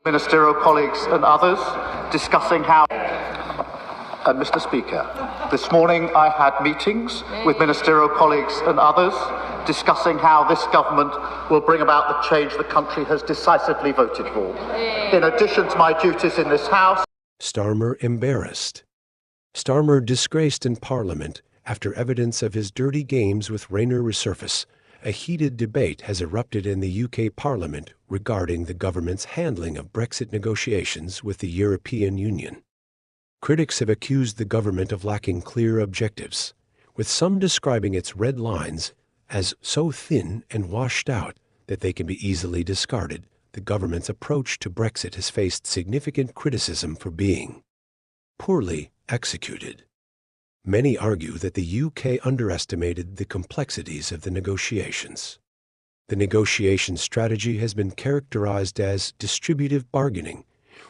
Ministerial colleagues and others discussing how... Mr. Speaker, this morning I had meetings with ministerial colleagues and others discussing how this government will bring about the change the country has decisively voted for. In addition to my duties in this House... Starmer embarrassed. Starmer disgraced in Parliament after evidence of his dirty games with Rayner Resurface. A heated debate has erupted in the UK Parliament regarding the government's handling of Brexit negotiations with the European Union. Critics have accused the government of lacking clear objectives, with some describing its red lines as so thin and washed out that they can be easily discarded. The government's approach to Brexit has faced significant criticism for being poorly executed. Many argue that the UK underestimated the complexities of the negotiations. The negotiation strategy has been characterized as distributive bargaining,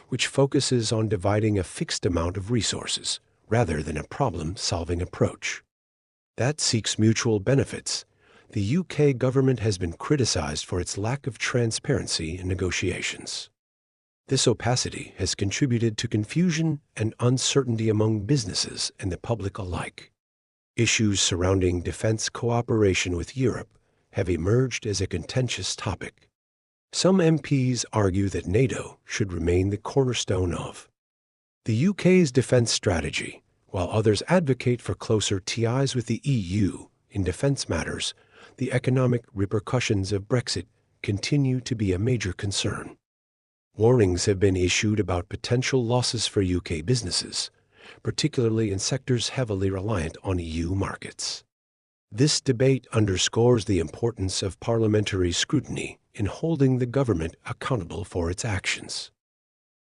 which focuses on dividing a fixed amount of resources rather than a problem-solving approach that seeks mutual benefits. The UK government has been criticized for its lack of transparency in negotiations. This opacity has contributed to confusion and uncertainty among businesses and the public alike. Issues surrounding defense cooperation with Europe have emerged as a contentious topic. Some MPs argue that NATO should remain the cornerstone of the UK's defense strategy, while others advocate for closer ties with the EU in defense matters. The economic repercussions of Brexit continue to be a major concern. Warnings have been issued about potential losses for UK businesses, particularly in sectors heavily reliant on EU markets. This debate underscores the importance of parliamentary scrutiny in holding the government accountable for its actions.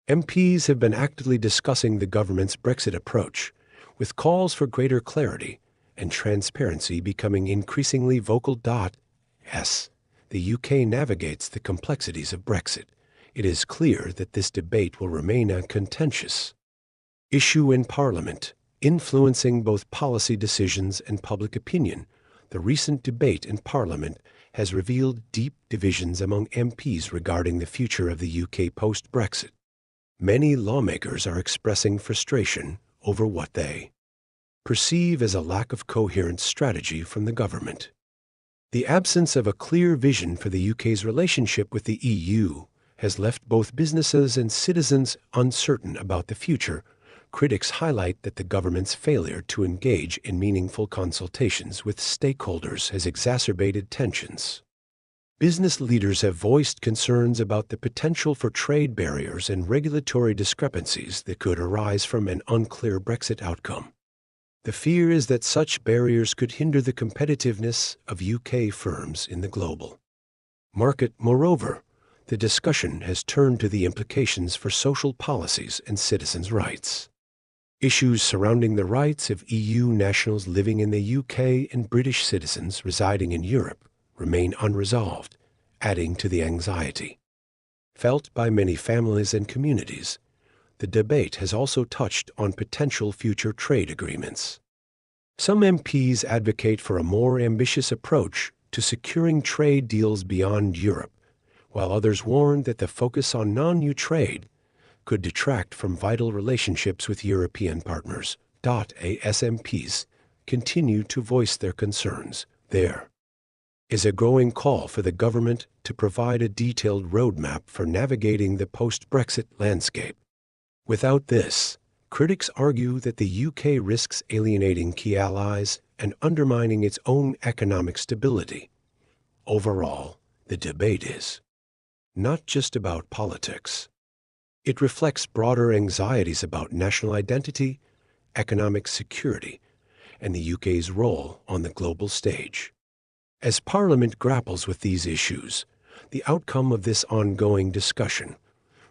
MPs have been actively discussing the government's Brexit approach, with calls for greater clarity and transparency becoming increasingly vocal. As the UK navigates the complexities of Brexit, it is clear that this debate will remain a contentious issue in Parliament, influencing both policy decisions and public opinion. The recent debate in Parliament has revealed deep divisions among MPs regarding the future of the UK post-Brexit. Many lawmakers are expressing frustration over what they perceive as a lack of coherent strategy from the government. The absence of a clear vision for the UK's relationship with the EU has left both businesses and citizens uncertain about the future. Critics highlight that the government's failure to engage in meaningful consultations with stakeholders has exacerbated tensions. Business leaders have voiced concerns about the potential for trade barriers and regulatory discrepancies that could arise from an unclear Brexit outcome. The fear is that such barriers could hinder the competitiveness of UK firms in the global market. Moreover, the discussion has turned to the implications for social policies and citizens' rights. Issues surrounding the rights of EU nationals living in the UK and British citizens residing in Europe remain unresolved, adding to the anxiety felt by many families and communities. The debate has also touched on potential future trade agreements. Some MPs advocate for a more ambitious approach to securing trade deals beyond Europe, while others warn that the focus on non-EU trade could detract from vital relationships with European partners. As MPs continue to voice their concerns, there is a growing call for the government to provide a detailed roadmap for navigating the post-Brexit landscape. Without this, critics argue that the UK risks alienating key allies and undermining its own economic stability. Overall, the debate is not just about politics. It reflects broader anxieties about national identity, economic security, and the UK's role on the global stage. As Parliament grapples with these issues, the outcome of this ongoing discussion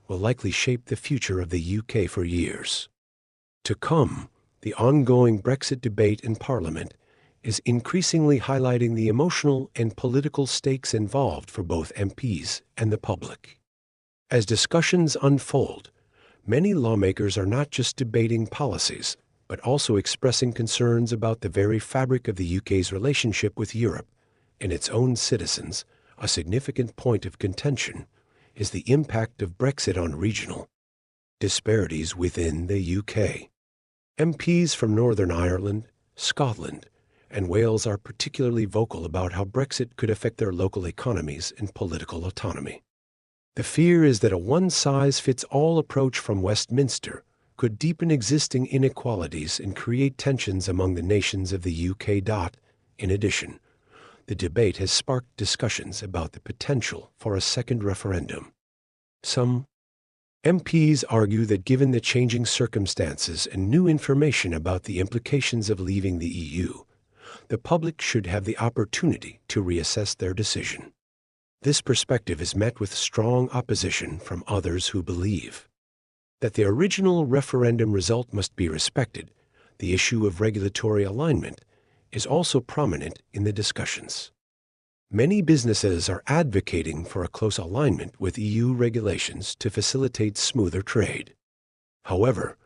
will likely shape the future of the UK for years to come. The ongoing Brexit debate in Parliament is increasingly highlighting the emotional and political stakes involved for both MPs and the public. As discussions unfold, many lawmakers are not just debating policies, but also expressing concerns about the very fabric of the UK's relationship with Europe and its own citizens. A significant point of contention is the impact of Brexit on regional disparities within the UK. MPs from Northern Ireland, Scotland, and Wales are particularly vocal about how Brexit could affect their local economies and political autonomy. The fear is that a one-size-fits-all approach from Westminster could deepen existing inequalities and create tensions among the nations of the UK. In addition, the debate has sparked discussions about the potential for a second referendum. Some MPs argue that given the changing circumstances and new information about the implications of leaving the EU, the public should have the opportunity to reassess their decision. This perspective is met with strong opposition from others who believe that the original referendum result must be respected. The issue of regulatory alignment is also prominent in the discussions. Many businesses are advocating for a close alignment with EU regulations to facilitate smoother trade. However,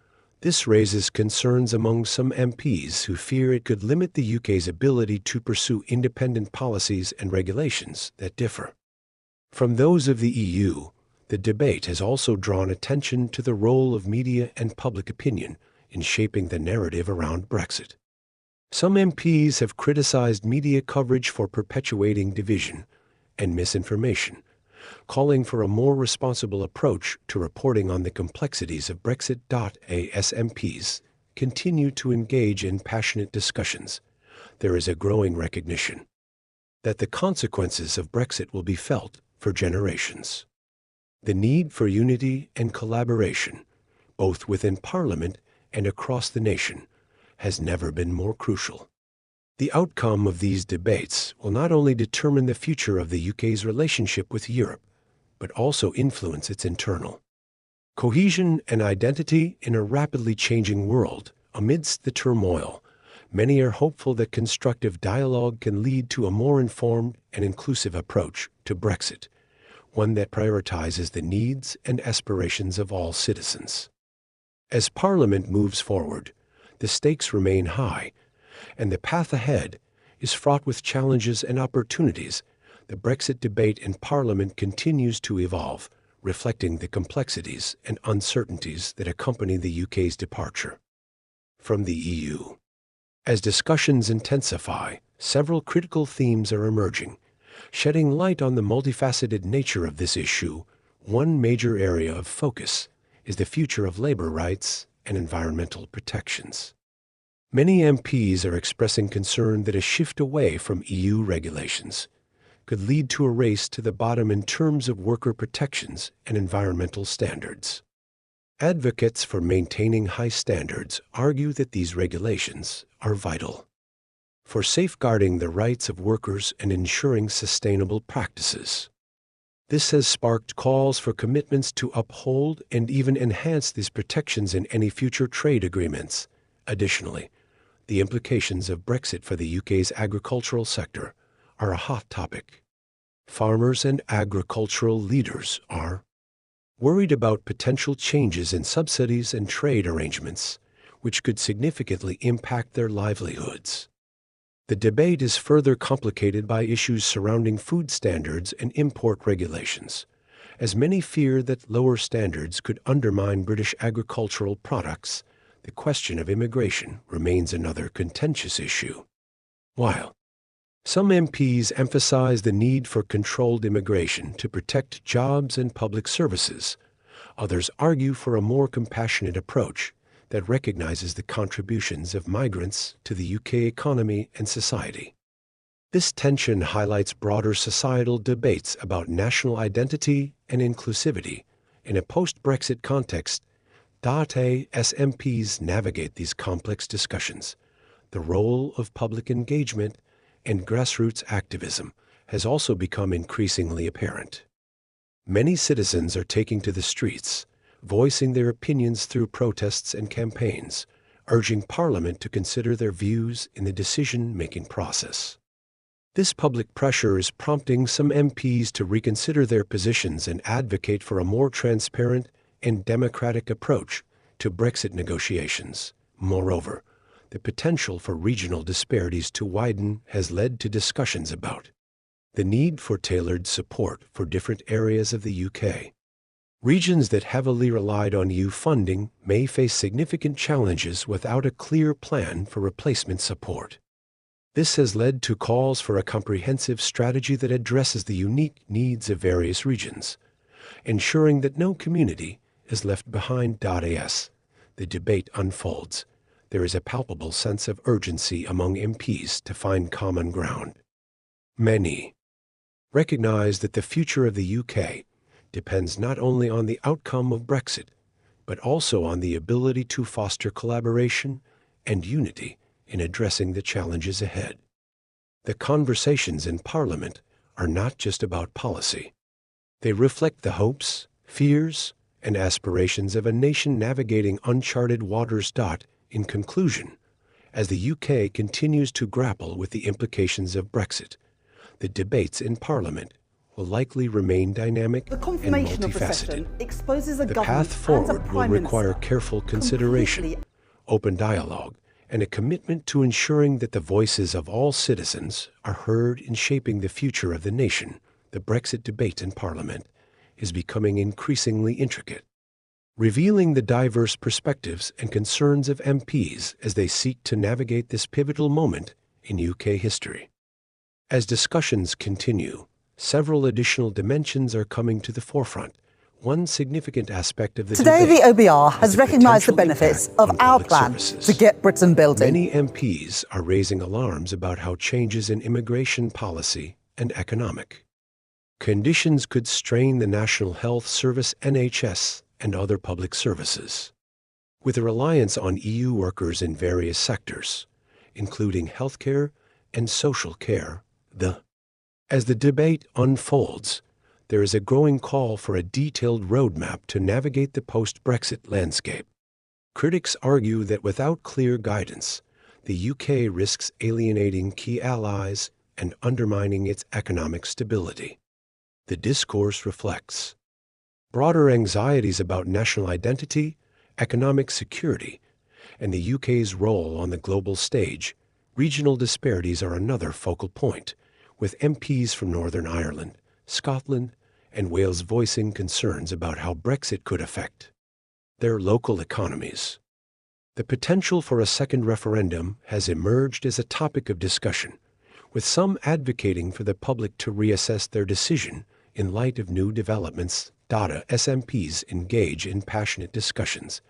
this raises concerns among some MPs who fear it could limit the UK's ability to pursue independent policies and regulations that differ from those of the EU. The debate has also drawn attention to the role of media and public opinion in shaping the narrative around Brexit. Some MPs have criticized media coverage for perpetuating division and misinformation, calling for a more responsible approach to reporting on the complexities of Brexit. As MPs continue to engage in passionate discussions, there is a growing recognition that the consequences of Brexit will be felt for generations. The need for unity and collaboration, both within Parliament and across the nation, has never been more crucial. The outcome of these debates will not only determine the future of the UK's relationship with Europe, but also influence its internal cohesion and identity in a rapidly changing world. Amidst the turmoil, many are hopeful that constructive dialogue can lead to a more informed and inclusive approach to Brexit, one that prioritizes the needs and aspirations of all citizens. As Parliament moves forward, the stakes remain high, and the path ahead is fraught with challenges and opportunities. The Brexit debate in Parliament continues to evolve, reflecting the complexities and uncertainties that accompany the UK's departure from the EU. As discussions intensify, several critical themes are emerging, shedding light on the multifaceted nature of this issue. One major area of focus is the future of labor rights and environmental protections. Many MPs are expressing concern that a shift away from EU regulations could lead to a race to the bottom in terms of worker protections and environmental standards. Advocates for maintaining high standards argue that these regulations are vital for safeguarding the rights of workers and ensuring sustainable practices. This has sparked calls for commitments to uphold and even enhance these protections in any future trade agreements. Additionally, the implications of Brexit for the UK's agricultural sector are a hot topic. Farmers and agricultural leaders are worried about potential changes in subsidies and trade arrangements, which could significantly impact their livelihoods. The debate is further complicated by issues surrounding food standards and import regulations, as many fear that lower standards could undermine British agricultural products. The question of immigration remains another contentious issue. While some MPs emphasize the need for controlled immigration to protect jobs and public services, others argue for a more compassionate approach that recognizes the contributions of migrants to the UK economy and society. This tension highlights broader societal debates about national identity and inclusivity in a post-Brexit context. As MPs navigate these complex discussions, the role of public engagement and grassroots activism has also become increasingly apparent. Many citizens are taking to the streets, voicing their opinions through protests and campaigns, urging Parliament to consider their views in the decision-making process. This public pressure is prompting some MPs to reconsider their positions and advocate for a more transparent and democratic approach to Brexit negotiations. Moreover, the potential for regional disparities to widen has led to discussions about The need for tailored support for different areas of the UK. Regions that heavily relied on EU funding may face significant challenges without a clear plan for replacement support. This has led to calls for a comprehensive strategy that addresses the unique needs of various regions, ensuring that no community is left behind. As the debate unfolds, there is a palpable sense of urgency among MPs to find common ground. Many recognize that the future of the UK depends not only on the outcome of Brexit, but also on the ability to foster collaboration and unity in addressing the challenges ahead. The conversations in Parliament are not just about policy. They reflect the hopes, fears, and aspirations of a nation navigating uncharted waters. In conclusion, as the UK continues to grapple with the implications of Brexit, the debates in Parliament will likely remain dynamic and multifaceted. The path forward will require careful consideration, open dialogue, and a commitment to ensuring that the voices of all citizens are heard in shaping the future of the nation. The Brexit debate in Parliament is becoming increasingly intricate, revealing the diverse perspectives and concerns of MPs as they seek to navigate this pivotal moment in UK history. As discussions continue, several additional dimensions are coming to the forefront. One significant aspect of the Today, debate the OBR has recognised the potential benefits impact of on our public plan services. to get Britain building. Many MPs are raising alarms about how changes in immigration policy and economic conditions could strain the National Health Service (NHS) and other public services. With a reliance on EU workers in various sectors, including healthcare and social care, as the debate unfolds, there is a growing call for a detailed roadmap to navigate the post-Brexit landscape. Critics argue that without clear guidance, the UK risks alienating key allies and undermining its economic stability. The discourse reflects broader anxieties about national identity, economic security, and the UK's role on the global stage. Regional disparities are another focal point, with MPs from Northern Ireland, Scotland, and Wales voicing concerns about how Brexit could affect their local economies. The potential for a second referendum has emerged as a topic of discussion, with some advocating for the public to reassess their decision in light of new developments. As MPs engage in passionate discussions,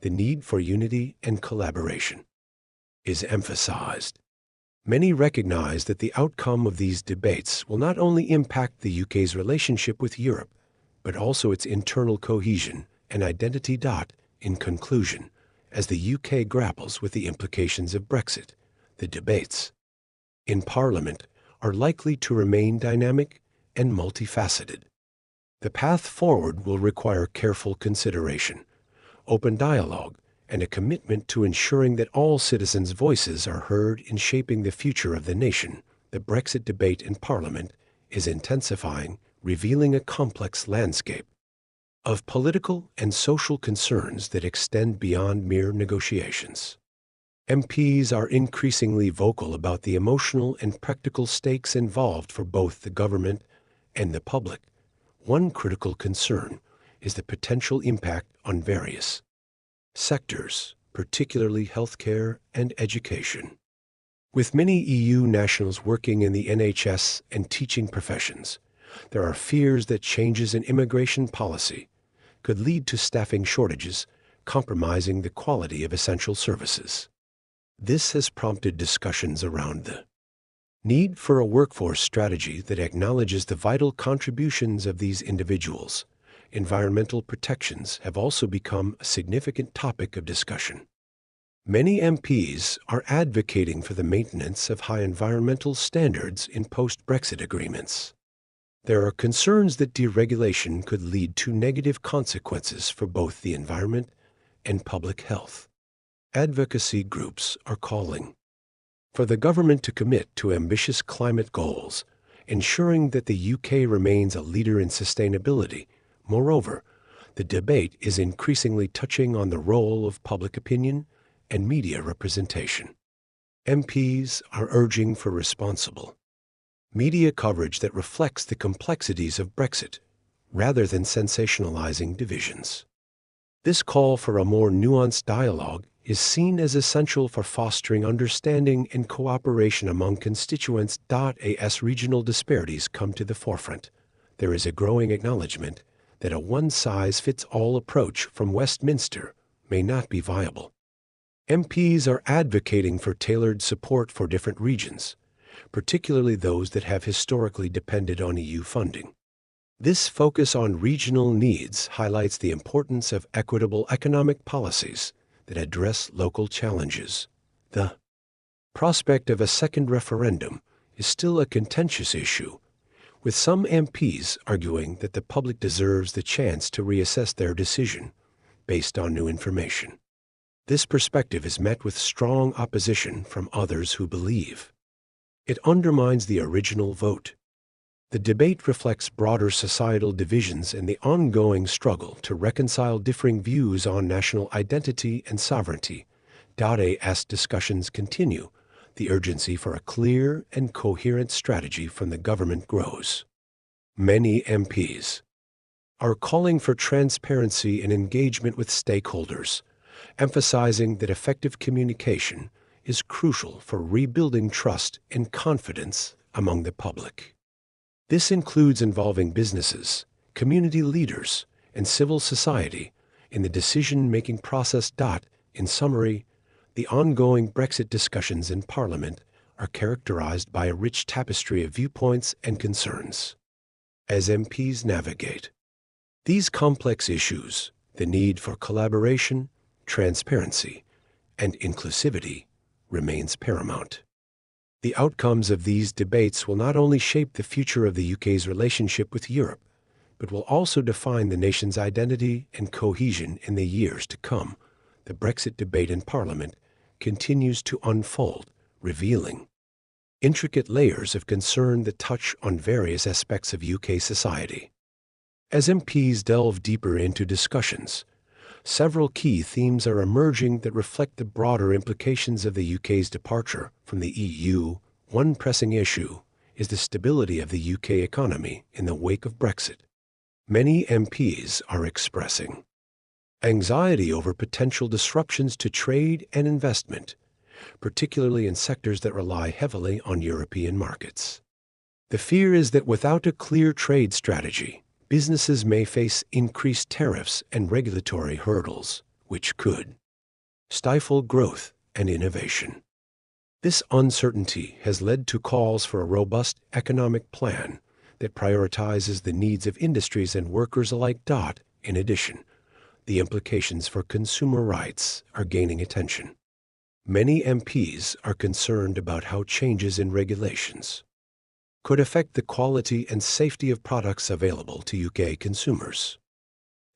the need for unity and collaboration is emphasized. Many recognize that the outcome of these debates will not only impact the UK's relationship with Europe, but also its internal cohesion and identity. In conclusion, as the UK grapples with the implications of Brexit, the debates in Parliament are likely to remain dynamic and multifaceted. The path forward will require careful consideration, open dialogue, and a commitment to ensuring that all citizens' voices are heard in shaping the future of the nation. The Brexit debate in Parliament is intensifying, revealing a complex landscape of political and social concerns that extend beyond mere negotiations. MPs are increasingly vocal about the emotional and practical stakes involved for both the government and the public. One critical concern is the potential impact on various sectors, particularly healthcare and education. With many EU nationals working in the NHS and teaching professions, there are fears that changes in immigration policy could lead to staffing shortages, compromising the quality of essential services. This has prompted discussions around the need for a workforce strategy that acknowledges the vital contributions of these individuals. Environmental protections have also become a significant topic of discussion. Many MPs are advocating for the maintenance of high environmental standards in post-Brexit agreements. There are concerns that deregulation could lead to negative consequences for both the environment and public health. Advocacy groups are calling for the government to commit to ambitious climate goals, ensuring that the UK remains a leader in sustainability. Moreover, the debate is increasingly touching on the role of public opinion and media representation. MPs are urging for responsible media coverage that reflects the complexities of Brexit, rather than sensationalizing divisions. This call for a more nuanced dialogue is seen as essential for fostering understanding and cooperation among constituents. As regional disparities come to the forefront, there is a growing acknowledgement that a one-size-fits-all approach from Westminster may not be viable. MPs are advocating for tailored support for different regions, particularly those that have historically depended on EU funding. This focus on regional needs highlights the importance of equitable economic policies that address local challenges. The prospect of a second referendum is still a contentious issue, with some MPs arguing that the public deserves the chance to reassess their decision based on new information. This perspective is met with strong opposition from others who believe it undermines the original vote. The debate reflects broader societal divisions and the ongoing struggle to reconcile differing views on national identity and sovereignty. As discussions continue, the urgency for a clear and coherent strategy from the government grows. Many MPs are calling for transparency and engagement with stakeholders, emphasizing that effective communication is crucial for rebuilding trust and confidence among the public. This includes involving businesses, community leaders, and civil society in the decision-making process. In summary, the ongoing Brexit discussions in Parliament are characterized by a rich tapestry of viewpoints and concerns. As MPs navigate these complex issues, the need for collaboration, transparency, and inclusivity remains paramount. The outcomes of these debates will not only shape the future of the UK's relationship with Europe, but will also define the nation's identity and cohesion in the years to come. The Brexit debate in Parliament continues to unfold, revealing intricate layers of concern that touch on various aspects of UK society. As MPs delve deeper into discussions, several key themes are emerging that reflect the broader implications of the UK's departure from the EU. One pressing issue is the stability of the UK economy in the wake of Brexit. Many MPs are expressing anxiety over potential disruptions to trade and investment, particularly in sectors that rely heavily on European markets. The fear is that without a clear trade strategy, businesses may face increased tariffs and regulatory hurdles, which could stifle growth and innovation. This uncertainty has led to calls for a robust economic plan that prioritizes the needs of industries and workers alike. In addition, the implications for consumer rights are gaining attention. Many MPs are concerned about how changes in regulations could affect the quality and safety of products available to UK consumers.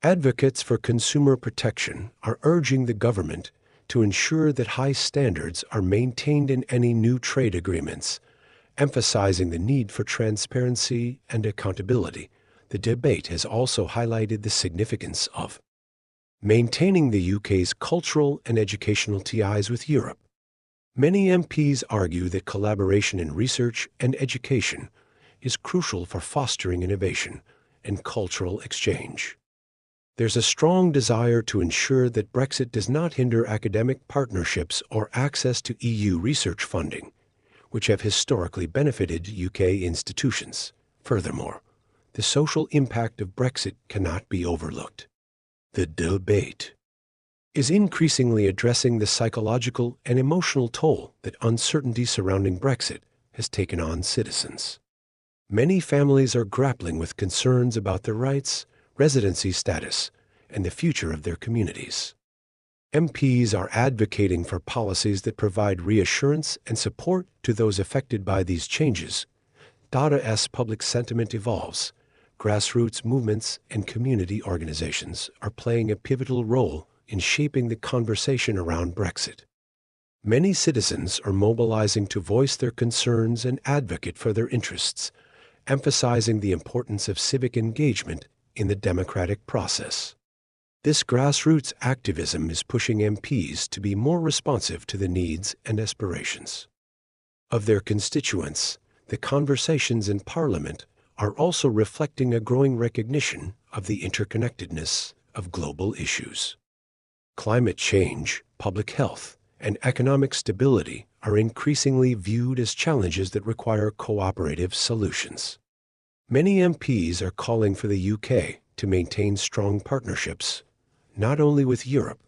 Advocates for consumer protection are urging the government to ensure that high standards are maintained in any new trade agreements, emphasizing the need for transparency and accountability. The debate has also highlighted the significance of maintaining the UK's cultural and educational ties with Europe. Many MPs argue that collaboration in research and education is crucial for fostering innovation and cultural exchange. There's a strong desire to ensure that Brexit does not hinder academic partnerships or access to EU research funding, which have historically benefited UK institutions. Furthermore, the social impact of Brexit cannot be overlooked. The debate is increasingly addressing the psychological and emotional toll that uncertainty surrounding Brexit has taken on citizens. Many families are grappling with concerns about their rights, residency status, and the future of their communities. MPs are advocating for policies that provide reassurance and support to those affected by these changes. As public sentiment evolves, grassroots movements and community organizations are playing a pivotal role in shaping the conversation around Brexit. Many citizens are mobilizing to voice their concerns and advocate for their interests, emphasizing the importance of civic engagement in the democratic process. This grassroots activism is pushing MPs to be more responsive to the needs and aspirations of their constituents. the conversations in Parliament are also reflecting a growing recognition of the interconnectedness of global issues. Climate change, public health, and economic stability are increasingly viewed as challenges that require cooperative solutions. Many MPs are calling for the UK to maintain strong partnerships, not only with Europe,